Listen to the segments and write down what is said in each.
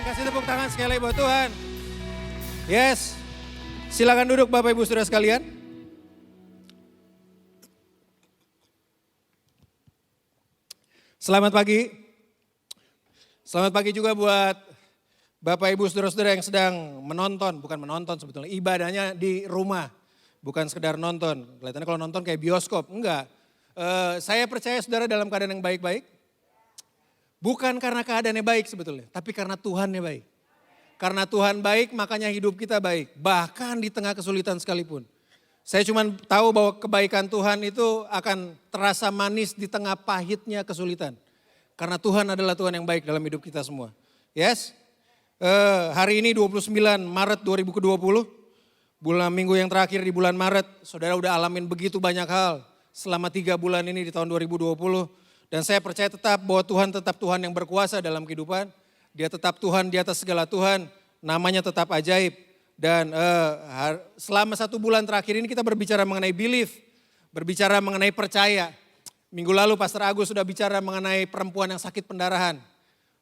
kasih tepuk tangan sekali lagi buat Tuhan. Yes, silakan duduk Bapak Ibu Saudara sekalian. Selamat pagi. Selamat pagi juga buat Bapak Ibu Saudara-saudara yang sedang menonton, bukan menonton sebetulnya, ibadahnya di rumah. Bukan sekedar nonton, kelihatannya kalau nonton kayak bioskop, enggak. Saya percaya saudara dalam keadaan yang baik-baik. Bukan karena keadaannya baik sebetulnya, tapi karena Tuhannya baik. Karena Tuhan baik, makanya hidup kita baik. Bahkan di tengah kesulitan sekalipun. Saya cuma tahu bahwa kebaikan Tuhan itu akan terasa manis di tengah pahitnya kesulitan. Karena Tuhan adalah Tuhan yang baik dalam hidup kita semua. Yes? Hari ini 29 Maret 2020. Bulan minggu yang terakhir di bulan Maret, saudara udah alamin begitu banyak hal. Selama 3 bulan ini di tahun 2020. Dan saya percaya tetap bahwa Tuhan tetap Tuhan yang berkuasa dalam kehidupan. Dia tetap Tuhan di atas segala Tuhan. Namanya tetap ajaib. Dan selama 1 bulan terakhir ini kita berbicara mengenai belief. Berbicara mengenai percaya. Minggu lalu Pastor Agus sudah bicara mengenai perempuan yang sakit pendarahan.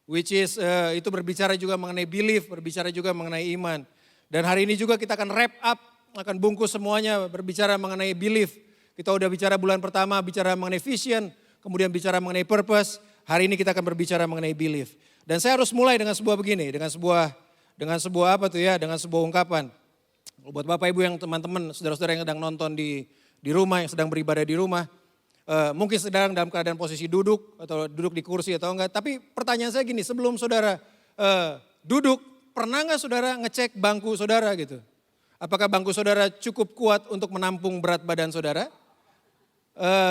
Which is itu berbicara juga mengenai belief. Berbicara juga mengenai iman. Dan hari ini juga kita akan wrap up. Akan bungkus semuanya berbicara mengenai belief. Kita udah bicara bulan pertama bicara mengenai vision. Kemudian bicara mengenai purpose, hari ini kita akan berbicara mengenai belief. Dan saya harus mulai dengan sebuah begini, dengan sebuah apa tuh ya, dengan sebuah ungkapan. Buat Bapak Ibu yang teman-teman, saudara-saudara yang sedang nonton di rumah, yang sedang beribadah di rumah. Mungkin sedang dalam keadaan posisi duduk, atau duduk di kursi atau enggak. Tapi pertanyaan saya gini, sebelum saudara duduk, pernah enggak saudara ngecek bangku saudara gitu? Apakah bangku saudara cukup kuat untuk menampung berat badan saudara?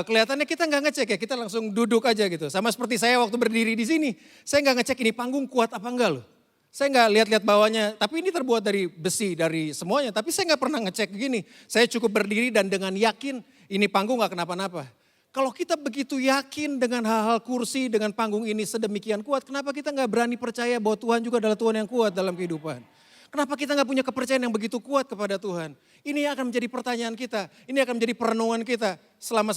Kelihatannya kita nggak ngecek ya, kita langsung duduk aja gitu. Sama seperti saya waktu berdiri di sini, saya nggak ngecek ini panggung kuat apa enggak loh. Saya nggak lihat-lihat bawahnya, tapi ini terbuat dari besi, dari semuanya. Tapi saya nggak pernah ngecek begini. Saya cukup berdiri dan dengan yakin ini panggung nggak kenapa-napa. Kalau kita begitu yakin dengan hal-hal kursi, dengan panggung ini sedemikian kuat, kenapa kita nggak berani percaya bahwa Tuhan juga adalah Tuhan yang kuat dalam kehidupan? Kenapa kita nggak punya kepercayaan yang begitu kuat kepada Tuhan? Ini akan menjadi pertanyaan kita, ini akan menjadi perenungan kita selama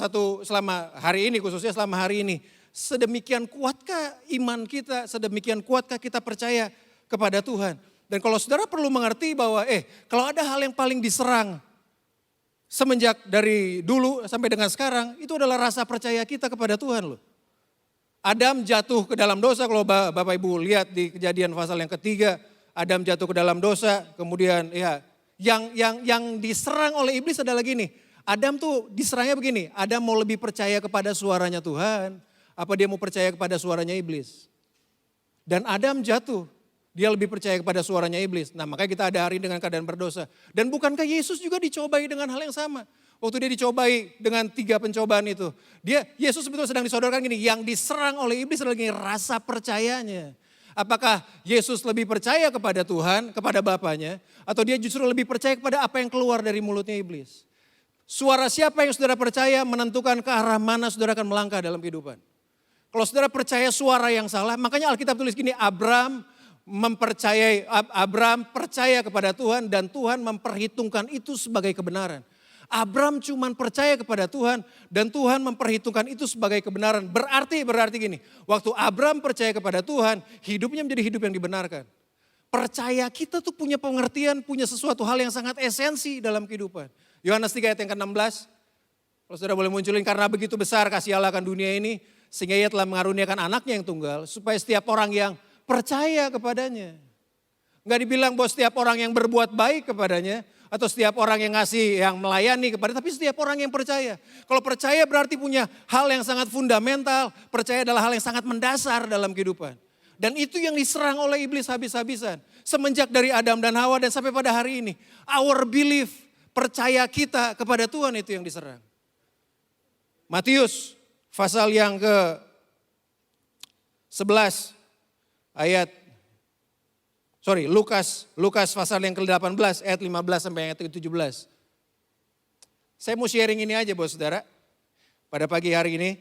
hari ini, khususnya selama hari ini. Sedemikian kuatkah iman kita, sedemikian kuatkah kita percaya kepada Tuhan? Dan kalau saudara perlu mengerti bahwa kalau ada hal yang paling diserang semenjak dari dulu sampai dengan sekarang, itu adalah rasa percaya kita kepada Tuhan loh. Adam jatuh ke dalam dosa, kalau Bapak Ibu lihat di Kejadian pasal yang ketiga, Adam jatuh ke dalam dosa, kemudian ya yang diserang oleh iblis adalah gini. Adam tuh diserangnya begini, Adam mau lebih percaya kepada suaranya Tuhan, apa dia mau percaya kepada suaranya iblis? Dan Adam jatuh, dia lebih percaya kepada suaranya iblis. Nah makanya kita ada hari ini dengan keadaan berdosa. Dan bukankah Yesus juga dicobai dengan hal yang sama? Waktu dia dicobai dengan 3 pencobaan itu. Yesus sebetulnya sedang disodorkan gini, yang diserang oleh iblis adalah gini, rasa percayanya. Apakah Yesus lebih percaya kepada Tuhan, kepada Bapaknya, atau dia justru lebih percaya kepada apa yang keluar dari mulutnya iblis? Suara siapa yang saudara percaya menentukan ke arah mana saudara akan melangkah dalam kehidupan. Kalau saudara percaya suara yang salah, makanya Alkitab tulis gini, Abraham percaya kepada Tuhan dan Tuhan memperhitungkan itu sebagai kebenaran. Abraham cuma percaya kepada Tuhan dan Tuhan memperhitungkan itu sebagai kebenaran. Berarti gini, waktu Abraham percaya kepada Tuhan, hidupnya menjadi hidup yang dibenarkan. Percaya kita tuh punya pengertian, punya sesuatu hal yang sangat esensi dalam kehidupan. Yohanes 3 ayat yang ke-16, kalau saudara boleh munculin, karena begitu besar kasih Allah akan dunia ini, sehingga ia telah mengaruniakan anaknya yang tunggal, supaya setiap orang yang percaya kepadanya. Enggak dibilang bahwa setiap orang yang berbuat baik kepadanya, atau setiap orang yang ngasih, yang melayani kepada, tapi setiap orang yang percaya. Kalau percaya berarti punya hal yang sangat fundamental, percaya adalah hal yang sangat mendasar dalam kehidupan. Dan itu yang diserang oleh iblis habis-habisan. Semenjak dari Adam dan Hawa dan sampai pada hari ini. Our belief, percaya kita kepada Tuhan itu yang diserang. Matius pasal yang ke-11 ayat Lukas pasal yang ke-18 ayat 15 sampai ayat ke-17. Saya mau sharing ini aja buat saudara pada pagi hari ini.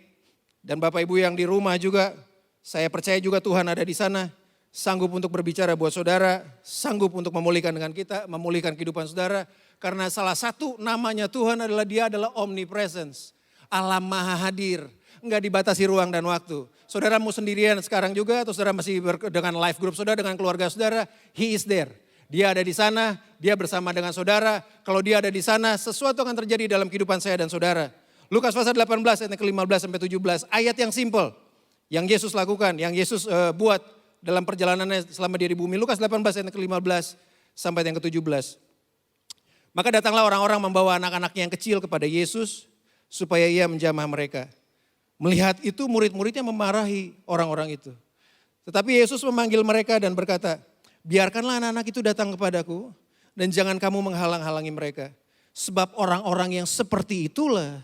Dan Bapak Ibu yang di rumah juga, saya percaya juga Tuhan ada di sana. Sanggup untuk berbicara buat saudara, sanggup untuk memulihkan dengan kita, memulihkan kehidupan saudara. Karena salah satu namanya Tuhan adalah dia adalah omnipresence, Allah maha hadir. Enggak dibatasi ruang dan waktu. Saudara mau sendirian sekarang juga atau saudara masih dengan life group saudara, dengan keluarga saudara, he is there. Dia ada di sana, dia bersama dengan saudara. Kalau dia ada di sana, sesuatu akan terjadi dalam kehidupan saya dan saudara. Lukas pasal 18 ayat ke-15 sampai 17, ayat yang simple. Yang Yesus lakukan, yang Yesus buat dalam perjalanannya selama dia di bumi. Lukas 18 ayat ke-15 sampai yang ke-17. Maka datanglah orang-orang membawa anak-anaknya yang kecil kepada Yesus supaya ia menjamah mereka. Melihat itu murid-muridnya memarahi orang-orang itu. Tetapi Yesus memanggil mereka dan berkata, biarkanlah anak-anak itu datang kepadaku dan jangan kamu menghalang-halangi mereka. Sebab orang-orang yang seperti itulah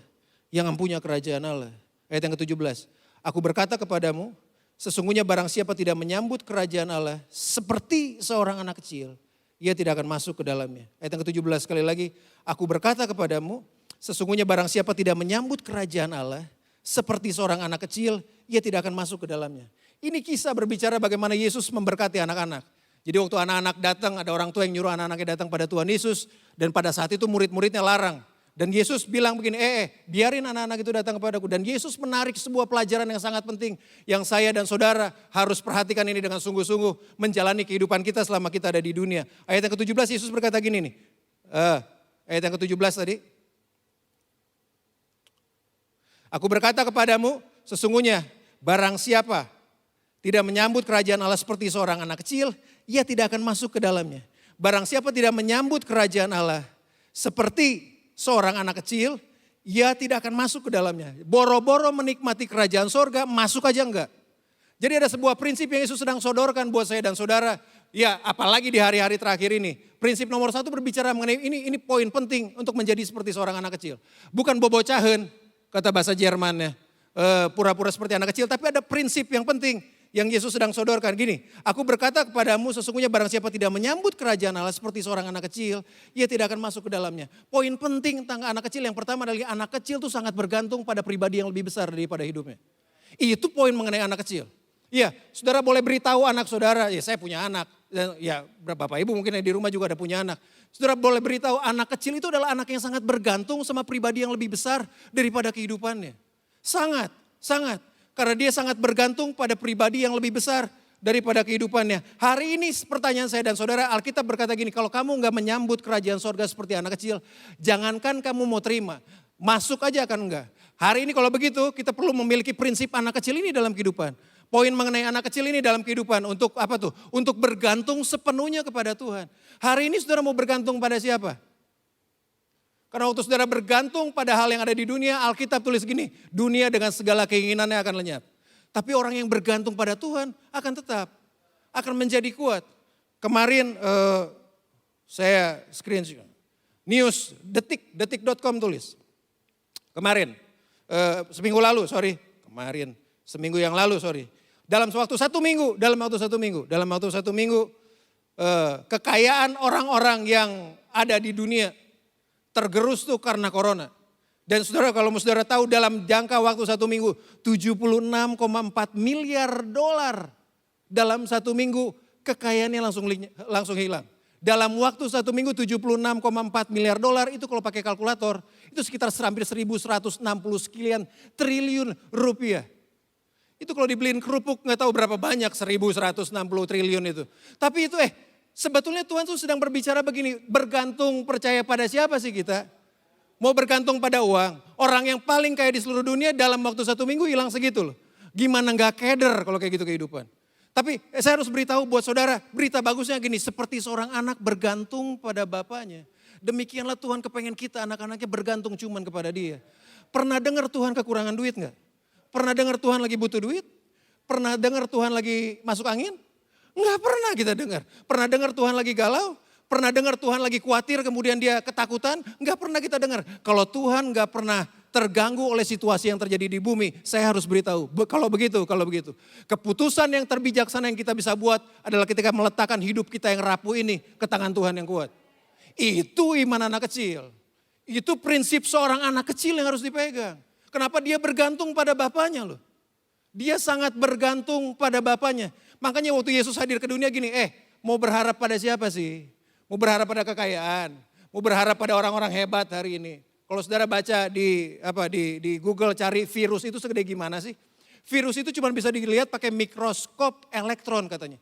yang mempunyai kerajaan Allah. Ayat yang ke-17. Aku berkata kepadamu, sesungguhnya barang siapa tidak menyambut kerajaan Allah seperti seorang anak kecil, ia tidak akan masuk ke dalamnya. Ayat yang ke-17 sekali lagi, aku berkata kepadamu, sesungguhnya barang siapa tidak menyambut kerajaan Allah seperti seorang anak kecil, ia tidak akan masuk ke dalamnya. Ini kisah berbicara bagaimana Yesus memberkati anak-anak. Jadi waktu anak-anak datang, ada orang tua yang nyuruh anak-anaknya datang pada Tuhan Yesus. Dan pada saat itu murid-muridnya larang. Dan Yesus bilang begini, biarin anak-anak itu datang kepadaku. Dan Yesus menarik sebuah pelajaran yang sangat penting. Yang saya dan saudara harus perhatikan ini dengan sungguh-sungguh. Menjalani kehidupan kita selama kita ada di dunia. Ayat yang ke-17 Yesus berkata gini nih. Ayat yang ke-17 tadi. Aku berkata kepadamu, sesungguhnya barang siapa tidak menyambut kerajaan Allah seperti seorang anak kecil, ia tidak akan masuk ke dalamnya. Barang siapa tidak menyambut kerajaan Allah seperti seorang anak kecil, ia tidak akan masuk ke dalamnya. Boro-boro menikmati kerajaan sorga, masuk aja enggak. Jadi ada sebuah prinsip yang Yesus sedang sodorkan buat saya dan saudara. Ya apalagi di hari-hari terakhir ini. Prinsip nomor 1 berbicara mengenai ini poin penting untuk menjadi seperti seorang anak kecil. Bukan bobocahen, kata bahasa Jermannya. Pura-pura seperti anak kecil, tapi ada prinsip yang penting yang Yesus sedang sodorkan. Gini, aku berkata kepadamu sesungguhnya barang siapa tidak menyambut kerajaan Allah seperti seorang anak kecil, ia tidak akan masuk ke dalamnya. Poin penting tentang anak kecil yang pertama adalah anak kecil itu sangat bergantung pada pribadi yang lebih besar daripada hidupnya. Itu poin mengenai anak kecil. Iya, saudara boleh beritahu anak saudara, ya saya punya anak. Ya bapak ibu mungkin yang di rumah juga ada punya anak. Saudara boleh beritahu anak kecil itu adalah anak yang sangat bergantung sama pribadi yang lebih besar daripada kehidupannya. Sangat, sangat. Karena dia sangat bergantung pada pribadi yang lebih besar daripada kehidupannya. Hari ini pertanyaan saya dan saudara, Alkitab berkata gini, kalau kamu enggak menyambut kerajaan sorga seperti anak kecil, jangankan kamu mau terima, masuk aja kan enggak. Hari ini kalau begitu kita perlu memiliki prinsip anak kecil ini dalam kehidupan. Poin mengenai anak kecil ini dalam kehidupan untuk apa tuh? Untuk bergantung sepenuhnya kepada Tuhan. Hari ini saudara mau bergantung pada siapa? Karena waktu saudara bergantung pada hal yang ada di dunia, Alkitab tulis gini, dunia dengan segala keinginannya akan lenyap. Tapi orang yang bergantung pada Tuhan akan tetap, akan menjadi kuat. Kemarin saya screenshot, news detik.com tulis. Kemarin, seminggu yang lalu, dalam waktu satu minggu, kekayaan orang-orang yang ada di dunia tergerus tuh karena corona. Dan saudara kalau saudara tahu dalam jangka waktu satu minggu 76,4 miliar dolar dalam satu minggu kekayaannya langsung hilang. Dalam waktu satu minggu 76,4 miliar dolar itu kalau pakai kalkulator itu sekitar hampir 1.160 sekian triliun rupiah. Itu kalau dibeliin kerupuk nggak tahu berapa banyak 1.160 triliun itu. Tapi itu sebetulnya Tuhan tuh sedang berbicara begini, bergantung percaya pada siapa sih kita? Mau bergantung pada uang. Orang yang paling kaya di seluruh dunia dalam waktu satu minggu hilang segitu loh. Gimana nggak keder kalau kayak gitu kehidupan. Tapi saya harus beritahu buat saudara, berita bagusnya gini, seperti seorang anak bergantung pada bapaknya. Demikianlah Tuhan kepengen kita anak-anaknya bergantung cuman kepada dia. Pernah dengar Tuhan kekurangan duit nggak? Pernah dengar Tuhan lagi butuh duit? Pernah dengar Tuhan lagi masuk angin? Enggak pernah kita dengar. Pernah dengar Tuhan lagi galau? Pernah dengar Tuhan lagi khawatir kemudian dia ketakutan? Enggak pernah kita dengar. Kalau Tuhan enggak pernah terganggu oleh situasi yang terjadi di bumi, saya harus beritahu. Kalau begitu. Keputusan yang terbijaksana yang kita bisa buat adalah ketika meletakkan hidup kita yang rapuh ini ke tangan Tuhan yang kuat. Itu iman anak kecil. Itu prinsip seorang anak kecil yang harus dipegang. Kenapa dia bergantung pada bapaknya loh. Dia sangat bergantung pada bapaknya. Makanya waktu Yesus hadir ke dunia gini, mau berharap pada siapa sih? Mau berharap pada kekayaan, mau berharap pada orang-orang hebat hari ini. Kalau saudara baca di Google cari virus itu segede gimana sih? Virus itu cuma bisa dilihat pakai mikroskop elektron katanya.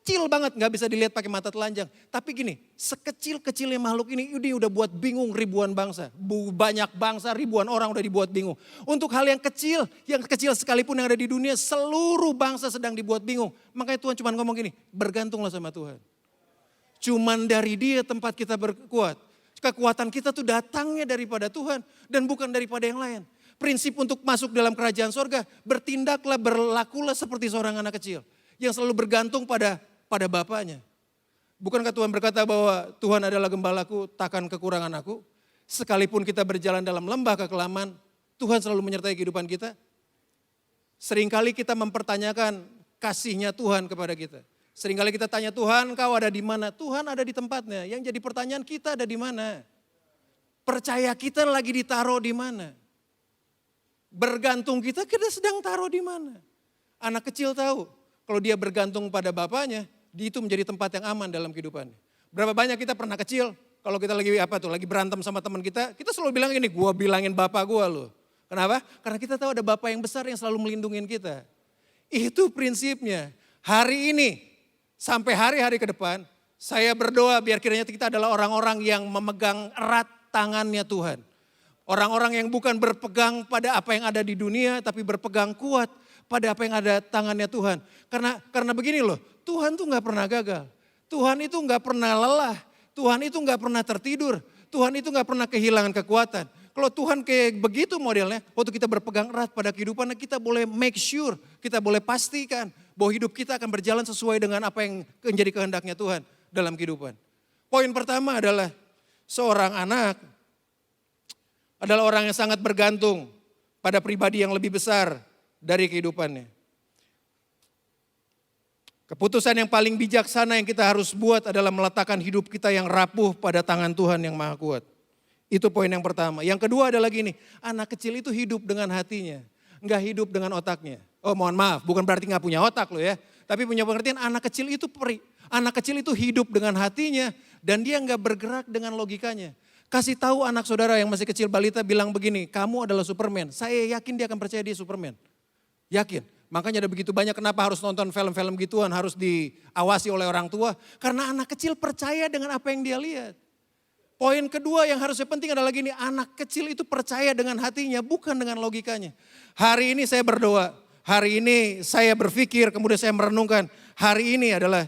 Kecil banget, nggak bisa dilihat pakai mata telanjang. Tapi gini, sekecil-kecilnya makhluk ini udah buat bingung ribuan bangsa. Banyak bangsa, ribuan orang udah dibuat bingung. Untuk hal yang kecil sekalipun yang ada di dunia, seluruh bangsa sedang dibuat bingung. Makanya Tuhan cuma ngomong gini, bergantunglah sama Tuhan. Cuman dari Dia tempat kita berkuat. Kekuatan kita tuh datangnya daripada Tuhan dan bukan daripada yang lain. Prinsip untuk masuk dalam kerajaan sorga, bertindaklah, berlakulah seperti seorang anak kecil. Yang selalu bergantung pada Bapaknya. Bukankah Tuhan berkata bahwa Tuhan adalah gembalaku, takkan kekurangan aku. Sekalipun kita berjalan dalam lembah kekelaman, Tuhan selalu menyertai kehidupan kita. Seringkali kita mempertanyakan kasihnya Tuhan kepada kita. Seringkali kita tanya, Tuhan kau ada di mana? Tuhan ada di tempatnya. Yang jadi pertanyaan, kita ada di mana? Percaya kita lagi ditaruh di mana? Bergantung kita sedang taruh di mana? Anak kecil tahu, kalau dia bergantung pada bapaknya, itu menjadi tempat yang aman dalam kehidupannya. Berapa banyak kita pernah kecil, kalau kita lagi berantem sama teman kita selalu bilang ini, gua bilangin bapak gua loh. Kenapa? Karena kita tahu ada bapak yang besar yang selalu melindungi kita. Itu prinsipnya. Hari ini, sampai hari-hari ke depan, saya berdoa biar kiranya kita adalah orang-orang yang memegang erat tangannya Tuhan. Orang-orang yang bukan berpegang pada apa yang ada di dunia, tapi berpegang kuat pada apa yang ada tangannya Tuhan. Karena begini loh, Tuhan tuh gak pernah gagal. Tuhan itu gak pernah lelah. Tuhan itu gak pernah tertidur. Tuhan itu gak pernah kehilangan kekuatan. Kalau Tuhan kayak begitu modelnya, waktu kita berpegang erat pada kehidupan, kita boleh make sure, kita boleh pastikan bahwa hidup kita akan berjalan sesuai dengan apa yang menjadi kehendaknya Tuhan dalam kehidupan. Poin pertama adalah seorang anak adalah orang yang sangat bergantung pada pribadi yang lebih besar dari kehidupannya. Keputusan yang paling bijaksana yang kita harus buat adalah meletakkan hidup kita yang rapuh pada tangan Tuhan yang Maha Kuat. Itu poin yang pertama. Yang kedua adalah gini, anak kecil itu hidup dengan hatinya, enggak hidup dengan otaknya. Oh mohon maaf, bukan berarti enggak punya otak loh ya. Tapi punya pengertian anak kecil itu hidup dengan hatinya dan dia enggak bergerak dengan logikanya. Kasih tahu anak saudara yang masih kecil balita bilang begini, kamu adalah Superman. Saya yakin dia akan percaya dia Superman. Yakin. Makanya ada begitu banyak kenapa harus nonton film-film gituan, harus diawasi oleh orang tua. Karena anak kecil percaya dengan apa yang dia lihat. Poin kedua yang harusnya penting adalah gini, anak kecil itu percaya dengan hatinya, bukan dengan logikanya. Hari ini saya berdoa, hari ini saya berpikir, kemudian saya merenungkan. Hari ini adalah,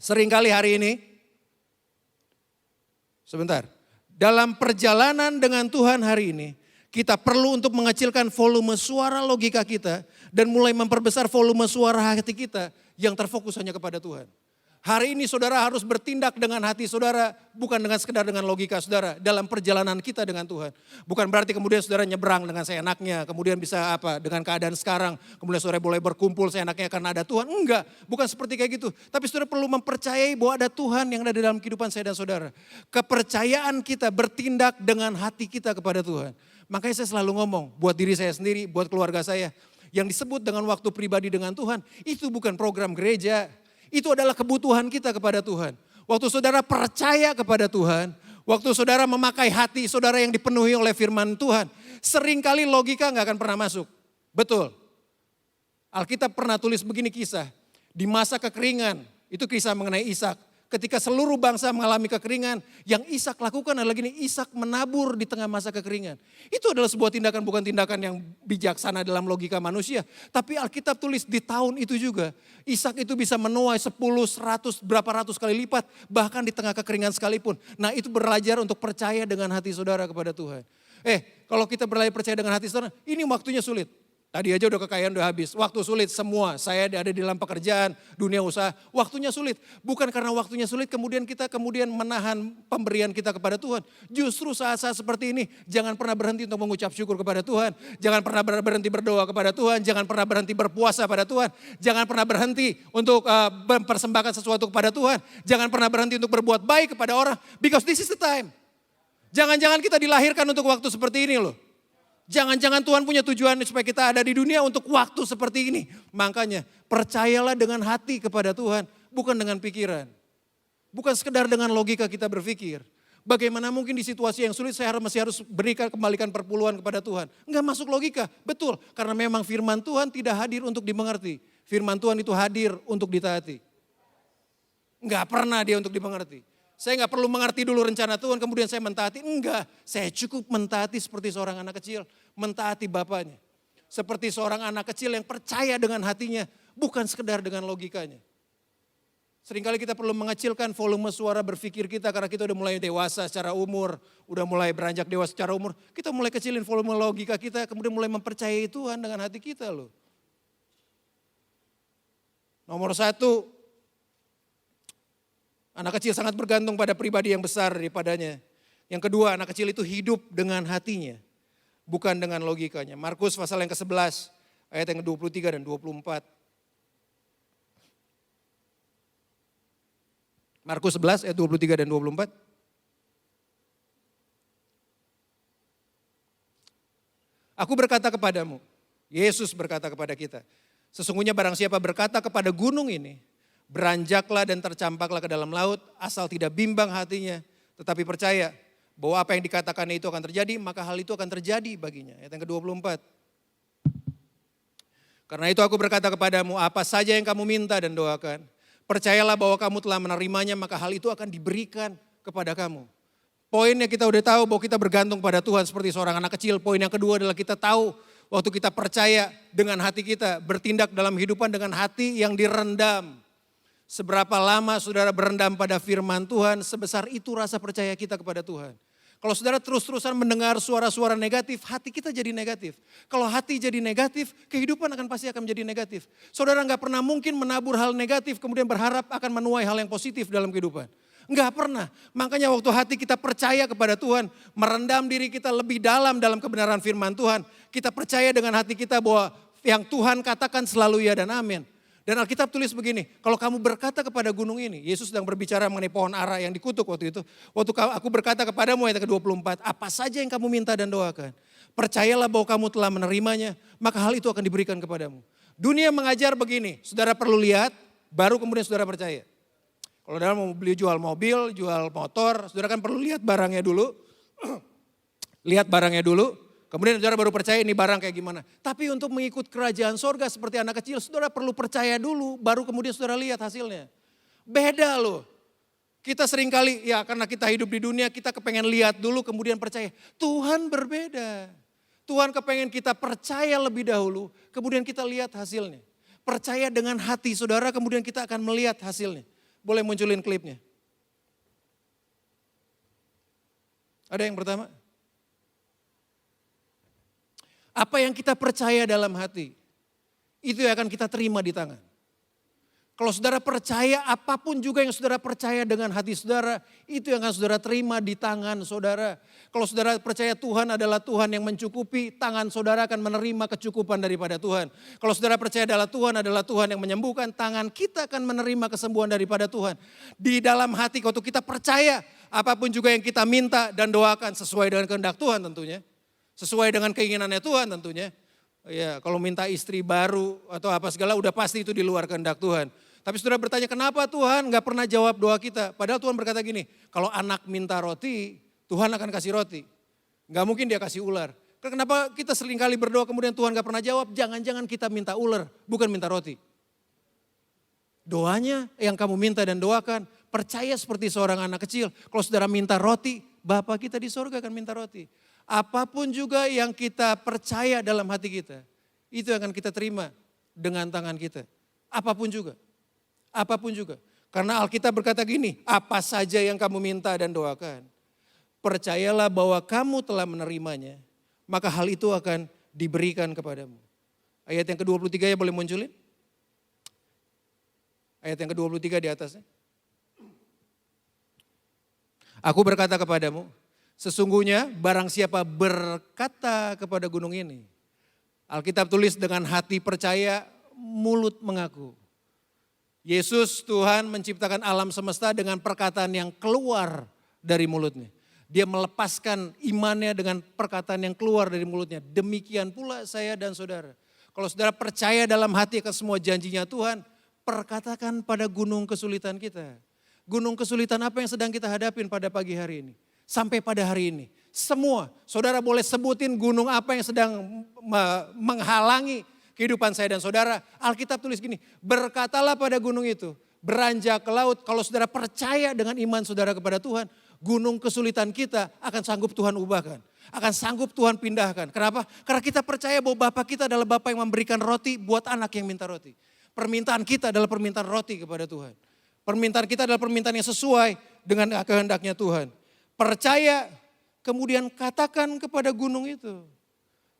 seringkali hari ini, sebentar. Dalam perjalanan dengan Tuhan hari ini, kita perlu untuk mengecilkan volume suara logika kita dan mulai memperbesar volume suara hati kita yang terfokus hanya kepada Tuhan. Hari ini saudara harus bertindak dengan hati saudara, bukan dengan sekedar dengan logika saudara dalam perjalanan kita dengan Tuhan. Bukan berarti kemudian saudara nyebrang dengan seenaknya, kemudian bisa dengan keadaan sekarang, kemudian saudara boleh berkumpul seenaknya karena ada Tuhan. Enggak, bukan seperti kayak gitu. Tapi saudara perlu mempercayai bahwa ada Tuhan yang ada di dalam kehidupan saya dan saudara. Kepercayaan kita bertindak dengan hati kita kepada Tuhan. Makanya saya selalu ngomong buat diri saya sendiri, buat keluarga saya. Yang disebut dengan waktu pribadi dengan Tuhan, itu bukan program gereja. Itu adalah kebutuhan kita kepada Tuhan. Waktu saudara percaya kepada Tuhan, waktu saudara memakai hati saudara yang dipenuhi oleh firman Tuhan, seringkali logika gak akan pernah masuk. Betul. Alkitab pernah tulis begini kisah, di masa kekeringan, itu kisah mengenai Ishak. Ketika seluruh bangsa mengalami kekeringan, yang Ishak lakukan adalah gini, Ishak menabur di tengah masa kekeringan. Itu adalah sebuah tindakan, bukan tindakan yang bijaksana dalam logika manusia. Tapi Alkitab tulis di tahun itu juga, Ishak itu bisa menuai 10, 100, berapa ratus kali lipat, bahkan di tengah kekeringan sekalipun. Nah itu belajar untuk percaya dengan hati saudara kepada Tuhan. Kalau kita belajar percaya dengan hati saudara, ini waktunya sulit. Tadi aja udah kekayaan udah habis, waktu sulit semua, saya ada di dalam pekerjaan, dunia usaha, waktunya sulit. Bukan karena waktunya sulit kemudian kita menahan pemberian kita kepada Tuhan. Justru saat-saat seperti ini jangan pernah berhenti untuk mengucap syukur kepada Tuhan. Jangan pernah berhenti berdoa kepada Tuhan, jangan pernah berhenti berpuasa pada Tuhan. Jangan pernah berhenti untuk mempersembahkan sesuatu kepada Tuhan. Jangan pernah berhenti untuk berbuat baik kepada orang, because this is the time. Jangan-jangan kita dilahirkan untuk waktu seperti ini loh. Jangan-jangan Tuhan punya tujuan supaya kita ada di dunia untuk waktu seperti ini. Makanya percayalah dengan hati kepada Tuhan, bukan dengan pikiran. Bukan sekedar dengan logika kita berpikir. Bagaimana mungkin di situasi yang sulit saya masih harus kembalikan perpuluhan kepada Tuhan. Enggak masuk logika, betul. Karena memang firman Tuhan tidak hadir untuk dimengerti. Firman Tuhan itu hadir untuk ditaati. Enggak pernah dia untuk dimengerti. Saya enggak perlu mengerti dulu rencana Tuhan kemudian saya mentaati. Enggak, saya cukup mentaati seperti seorang anak kecil. Mentaati bapaknya. Seperti seorang anak kecil yang percaya dengan hatinya. Bukan sekedar dengan logikanya. Seringkali kita perlu mengecilkan volume suara berpikir kita karena kita udah mulai dewasa secara umur, udah mulai beranjak dewasa secara umur. Kita mulai kecilin volume logika kita, kemudian mulai mempercayai Tuhan dengan hati kita loh. Nomor satu, anak kecil sangat bergantung pada pribadi yang besar daripadanya. Yang kedua, anak kecil itu hidup dengan hatinya, bukan dengan logikanya. Markus pasal yang ke-11, ayat yang ke-23 dan 24. Markus 11 ayat 23 dan 24. Aku berkata kepadamu, Yesus berkata kepada kita, sesungguhnya barang siapa berkata kepada gunung ini, beranjaklah dan tercampaklah ke dalam laut, asal tidak bimbang hatinya, tetapi percaya bahwa apa yang dikatakannya itu akan terjadi, maka hal itu akan terjadi baginya. Ayat yang ke-24. Karena itu aku berkata kepadamu, apa saja yang kamu minta dan doakan, percayalah bahwa kamu telah menerimanya, maka hal itu akan diberikan kepada kamu. Poinnya kita udah tahu bahwa kita bergantung pada Tuhan seperti seorang anak kecil. Poin yang kedua adalah kita tahu waktu kita percaya dengan hati kita, bertindak dalam kehidupan dengan hati yang direndam. Seberapa lama saudara berendam pada firman Tuhan, sebesar itu rasa percaya kita kepada Tuhan. Kalau saudara terus-terusan mendengar suara-suara negatif, hati kita jadi negatif. Kalau hati jadi negatif, kehidupan pasti akan menjadi negatif. Saudara nggak pernah mungkin menabur hal negatif kemudian berharap akan menuai hal yang positif dalam kehidupan. Nggak pernah. Makanya waktu hati kita percaya kepada Tuhan, merendam diri kita lebih dalam kebenaran firman Tuhan. Kita percaya dengan hati kita bahwa yang Tuhan katakan selalu ya dan amin. Dan Alkitab tulis begini, kalau kamu berkata kepada gunung ini, Yesus sedang berbicara mengenai pohon ara yang dikutuk waktu itu. Waktu aku berkata kepadamu ayat ke-24, apa saja yang kamu minta dan doakan. Percayalah bahwa kamu telah menerimanya, maka hal itu akan diberikan kepadamu. Dunia mengajar begini, saudara perlu lihat, baru kemudian saudara percaya. Kalau saudara mau beli jual mobil, jual motor, saudara kan perlu lihat barangnya dulu. Lihat barangnya dulu. Kemudian saudara baru percaya ini barang kayak gimana. Tapi untuk mengikut kerajaan sorga seperti anak kecil, saudara perlu percaya dulu, baru kemudian saudara lihat hasilnya. Beda loh. Kita seringkali, ya karena kita hidup di dunia, kita kepengen lihat dulu kemudian percaya. Tuhan berbeda. Tuhan kepengen kita percaya lebih dahulu, kemudian kita lihat hasilnya. Percaya dengan hati saudara, kemudian kita akan melihat hasilnya. Boleh munculin klipnya. Ada yang pertama? Apa yang kita percaya dalam hati, itu yang akan kita terima di tangan. Kalau saudara percaya apapun juga yang saudara percaya dengan hati saudara, itu yang akan saudara terima di tangan saudara. Kalau saudara percaya Tuhan adalah Tuhan yang mencukupi, tangan saudara akan menerima kecukupan daripada Tuhan. Kalau saudara percaya adalah Tuhan yang menyembuhkan, tangan kita akan menerima kesembuhan daripada Tuhan. Di dalam hati waktu kita percaya, apapun juga yang kita minta dan doakan sesuai dengan kehendak Tuhan tentunya. Sesuai dengan keinginannya Tuhan tentunya. Ya, kalau minta istri baru atau apa segala udah pasti itu di luar kehendak Tuhan. Tapi saudara bertanya kenapa Tuhan gak pernah jawab doa kita. Padahal Tuhan berkata gini, kalau anak minta roti, Tuhan akan kasih roti. Gak mungkin dia kasih ular. Kenapa kita seringkali berdoa kemudian Tuhan gak pernah jawab, jangan-jangan kita minta ular, bukan minta roti. Doanya yang kamu minta dan doakan, percaya seperti seorang anak kecil. Kalau saudara minta roti, Bapa kita di sorga akan minta roti. Apapun juga yang kita percaya dalam hati kita, itu akan kita terima dengan tangan kita. Apapun juga. Apapun juga. Karena Alkitab berkata gini, apa saja yang kamu minta dan doakan, percayalah bahwa kamu telah menerimanya, maka hal itu akan diberikan kepadamu. Ayat yang ke-23 ya boleh munculin. Ayat yang ke-23 di atasnya. Aku berkata kepadamu, sesungguhnya barang siapa berkata kepada gunung ini. Alkitab tulis dengan hati percaya, mulut mengaku. Yesus Tuhan menciptakan alam semesta dengan perkataan yang keluar dari mulutnya. Dia melepaskan imannya dengan perkataan yang keluar dari mulutnya. Demikian pula saya dan saudara. Kalau saudara percaya dalam hati ke semua janjinya Tuhan, perkatakan pada gunung kesulitan kita. Gunung kesulitan apa yang sedang kita hadapin pada pagi hari ini? Sampai pada hari ini. Semua, saudara boleh sebutin gunung apa yang sedang menghalangi kehidupan saya dan saudara. Alkitab tulis gini, berkatalah pada gunung itu, beranjak ke laut. Kalau saudara percaya dengan iman saudara kepada Tuhan, gunung kesulitan kita akan sanggup Tuhan ubahkan. Akan sanggup Tuhan pindahkan. Kenapa? Karena kita percaya bahwa Bapa kita adalah Bapa yang memberikan roti buat anak yang minta roti. Permintaan kita adalah permintaan roti kepada Tuhan. Permintaan kita adalah permintaan yang sesuai dengan kehendaknya Tuhan. Percaya, kemudian katakan kepada gunung itu.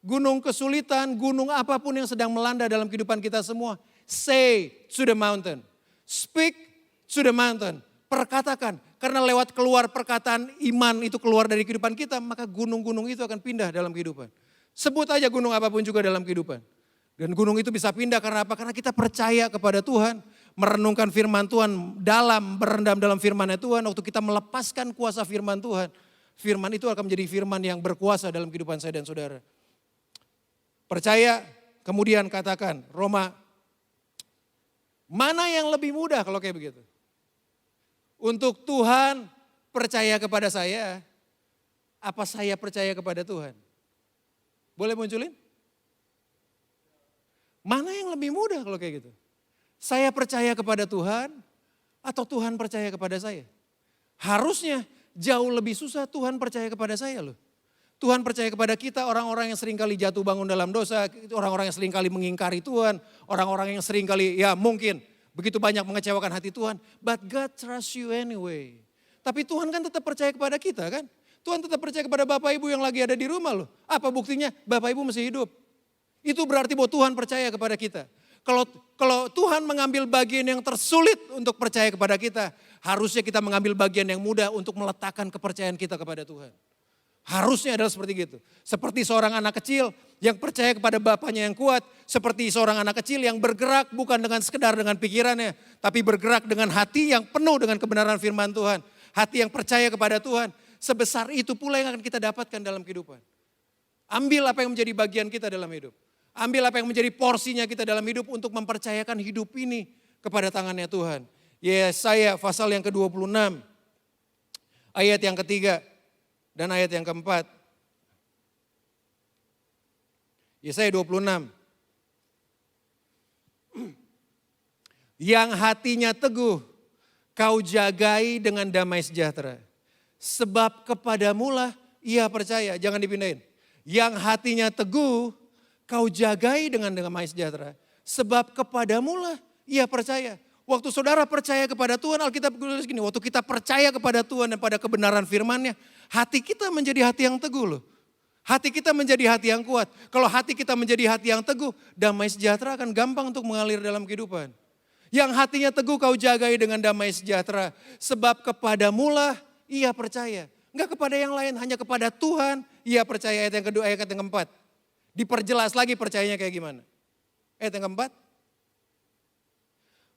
Gunung kesulitan, gunung apapun yang sedang melanda dalam kehidupan kita semua. Say to the mountain. Speak to the mountain. Perkatakan. Karena lewat keluar perkataan iman itu keluar dari kehidupan kita, maka gunung-gunung itu akan pindah dalam kehidupan. Sebut aja gunung apapun juga dalam kehidupan. Dan gunung itu bisa pindah karena apa? Karena kita percaya kepada Tuhan. Merenungkan firman Tuhan dalam, berendam dalam firman-Nya Tuhan. Waktu kita melepaskan kuasa firman Tuhan. Firman itu akan menjadi firman yang berkuasa dalam kehidupan saya dan saudara. Percaya, kemudian katakan, Roma, mana yang lebih mudah kalau kayak begitu? Untuk Tuhan percaya kepada saya, apa saya percaya kepada Tuhan? Boleh munculin? Mana yang lebih mudah kalau kayak gitu? Saya percaya kepada Tuhan atau Tuhan percaya kepada saya? Harusnya jauh lebih susah Tuhan percaya kepada saya loh. Tuhan percaya kepada kita, orang-orang yang seringkali jatuh bangun dalam dosa, orang-orang yang seringkali mengingkari Tuhan, orang-orang yang seringkali ya mungkin begitu banyak mengecewakan hati Tuhan. But God trusts you anyway. Tapi Tuhan kan tetap percaya kepada kita kan. Tuhan tetap percaya kepada Bapak Ibu yang lagi ada di rumah loh. Apa buktinya? Bapak Ibu masih hidup. Itu berarti bahwa Tuhan percaya kepada kita. Kalau Tuhan mengambil bagian yang tersulit untuk percaya kepada kita, harusnya kita mengambil bagian yang mudah untuk meletakkan kepercayaan kita kepada Tuhan. Harusnya adalah seperti itu. Seperti seorang anak kecil yang percaya kepada bapaknya yang kuat. Seperti seorang anak kecil yang bergerak bukan dengan sekedar dengan pikirannya. Tapi bergerak dengan hati yang penuh dengan kebenaran firman Tuhan. Hati yang percaya kepada Tuhan. Sebesar itu pula yang akan kita dapatkan dalam kehidupan. Ambil apa yang menjadi bagian kita dalam hidup. Ambil apa yang menjadi porsinya kita dalam hidup untuk mempercayakan hidup ini kepada tangannya Tuhan. Yesaya pasal yang ke-26. Ayat yang ketiga. Dan ayat yang keempat. Yesaya 26. Yang hatinya teguh, kau jagai dengan damai sejahtera. Sebab kepadamulah ia percaya. Jangan dipindahin. Yang hatinya teguh, kau jagai dengan damai sejahtera. Sebab kepadamulah ia percaya. Waktu saudara percaya kepada Tuhan, Alkitab tulis gini, waktu kita percaya kepada Tuhan dan pada kebenaran firman-Nya, hati kita menjadi hati yang teguh loh. Hati kita menjadi hati yang kuat. Kalau hati kita menjadi hati yang teguh, damai sejahtera akan gampang untuk mengalir dalam kehidupan. Yang hatinya teguh kau jagai dengan damai sejahtera. Sebab kepadamulah ia percaya. Enggak kepada yang lain, hanya kepada Tuhan ia percaya. Ayat yang kedua, ayat yang keempat. Diperjelas lagi percayanya kayak gimana. Ayat yang keempat.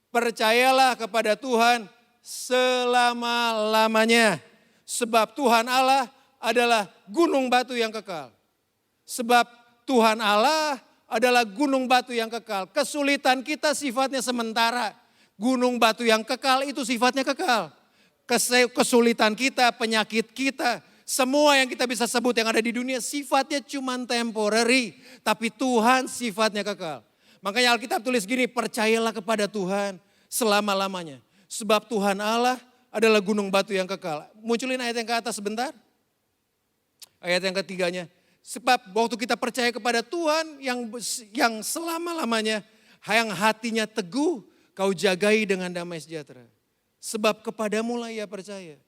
Percayalah kepada Tuhan selama-lamanya. Sebab Tuhan Allah adalah gunung batu yang kekal. Sebab Tuhan Allah adalah gunung batu yang kekal. Kesulitan kita sifatnya sementara. Gunung batu yang kekal itu sifatnya kekal. Kesulitan kita, penyakit kita, semua yang kita bisa sebut yang ada di dunia sifatnya cuma temporary. Tapi Tuhan sifatnya kekal. Makanya Alkitab tulis gini, percayalah kepada Tuhan selama-lamanya. Sebab Tuhan Allah adalah gunung batu yang kekal. Munculin ayat yang ke atas sebentar. Ayat yang ketiganya. Sebab waktu kita percaya kepada Tuhan yang selama-lamanya, yang hatinya teguh, kau jagai dengan damai sejahtera. Sebab kepadamulah ia percaya.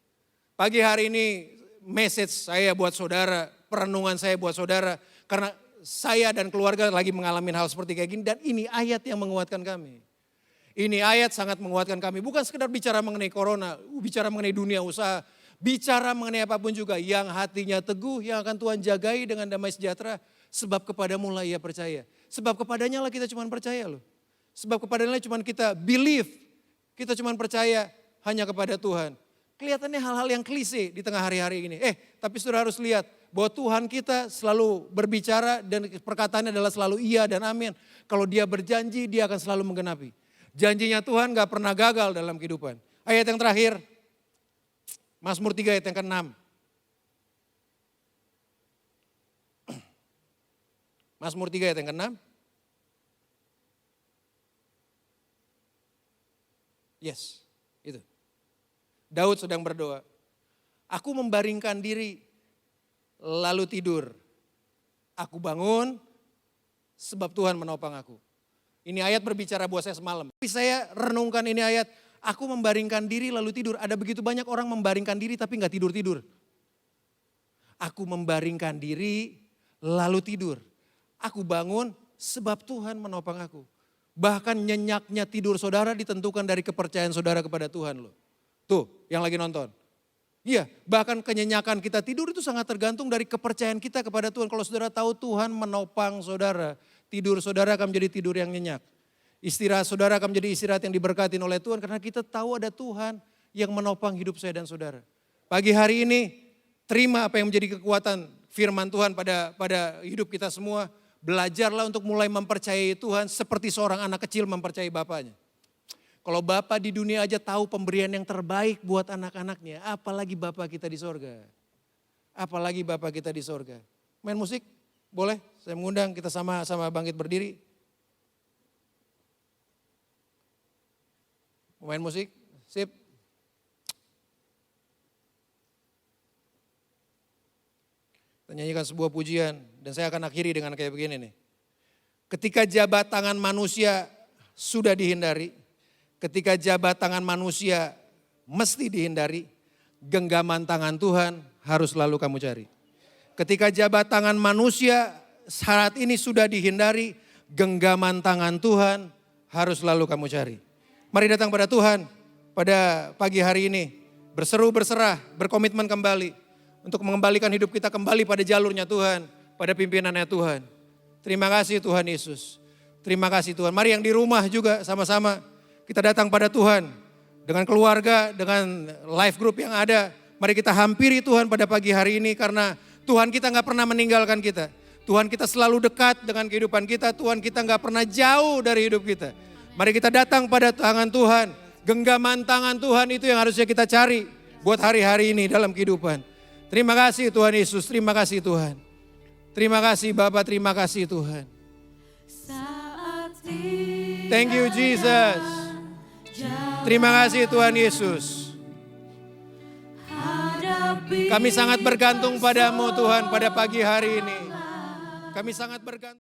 Pagi hari ini message saya buat saudara, perenungan saya buat saudara. Karena saya dan keluarga lagi mengalami hal seperti kayak gini. Dan ini ayat yang menguatkan kami. Ini ayat sangat menguatkan kami. Bukan sekedar bicara mengenai corona, bicara mengenai dunia usaha. Bicara mengenai apapun juga. Yang hatinya teguh, yang akan Tuhan jagai dengan damai sejahtera. Sebab kepadamu lah ia percaya. Sebab kepadanya lah kita cuma percaya loh. Sebab kepadanya lah cuma kita believe. Kita cuma percaya hanya kepada Tuhan. Kelihatannya hal-hal yang klise di tengah hari-hari ini. Tapi saudara harus lihat bahwa Tuhan kita selalu berbicara dan perkataannya adalah selalu iya dan amin. Kalau dia berjanji, dia akan selalu menggenapi. Janjinya Tuhan gak pernah gagal dalam kehidupan. Ayat yang terakhir, Mazmur 3 ayat yang ke-6. Mazmur 3 ayat yang ke-6. Yes, itu. Daud sedang berdoa. Aku membaringkan diri lalu tidur. Aku bangun sebab Tuhan menopang aku. Ini ayat berbicara buat saya semalam. Tapi saya renungkan ini ayat. Aku membaringkan diri lalu tidur. Ada begitu banyak orang membaringkan diri tapi gak tidur-tidur. Aku membaringkan diri lalu tidur. Aku bangun sebab Tuhan menopang aku. Bahkan nyenyaknya tidur saudara ditentukan dari kepercayaan saudara kepada Tuhan loh. Tuh yang lagi nonton. Iya, bahkan kenyenyakan kita tidur itu sangat tergantung dari kepercayaan kita kepada Tuhan. Kalau saudara tahu Tuhan menopang saudara, tidur saudara akan menjadi tidur yang nyenyak. Istirahat saudara akan menjadi istirahat yang diberkati oleh Tuhan karena kita tahu ada Tuhan yang menopang hidup saya dan saudara. Pagi hari ini terima apa yang menjadi kekuatan firman Tuhan pada hidup kita semua. Belajarlah untuk mulai mempercayai Tuhan seperti seorang anak kecil mempercayai bapaknya. Kalau Bapa di dunia aja tahu pemberian yang terbaik buat anak-anaknya, apalagi Bapa kita di sorga. Apalagi Bapa kita di sorga. Main musik? Boleh? Saya mengundang kita sama-sama bangkit berdiri. Main musik? Sip. Kita nyanyikan sebuah pujian dan saya akan akhiri dengan kayak begini nih. Ketika jabat tangan manusia sudah dihindari, ketika jabat tangan manusia mesti dihindari, genggaman tangan Tuhan harus selalu kamu cari. Ketika jabat tangan manusia saat ini sudah dihindari, genggaman tangan Tuhan harus selalu kamu cari. Mari datang pada Tuhan pada pagi hari ini, berseru berserah, berkomitmen kembali untuk mengembalikan hidup kita kembali pada jalurnya Tuhan, pada pimpinannya Tuhan. Terima kasih Tuhan Yesus. Terima kasih Tuhan. Mari yang di rumah juga sama-sama kita datang pada Tuhan. Dengan keluarga, dengan life group yang ada. Mari kita hampiri Tuhan pada pagi hari ini karena Tuhan kita gak pernah meninggalkan kita. Tuhan kita selalu dekat dengan kehidupan kita. Tuhan kita gak pernah jauh dari hidup kita. Mari kita datang pada tangan Tuhan. Genggaman tangan Tuhan itu yang harusnya kita cari buat hari-hari ini dalam kehidupan. Terima kasih Tuhan Yesus, terima kasih Tuhan. Terima kasih Bapa, terima kasih Tuhan. Thank you Jesus. Terima kasih Tuhan Yesus. Kami sangat bergantung padamu Tuhan pada pagi hari ini. Kami sangat bergantung.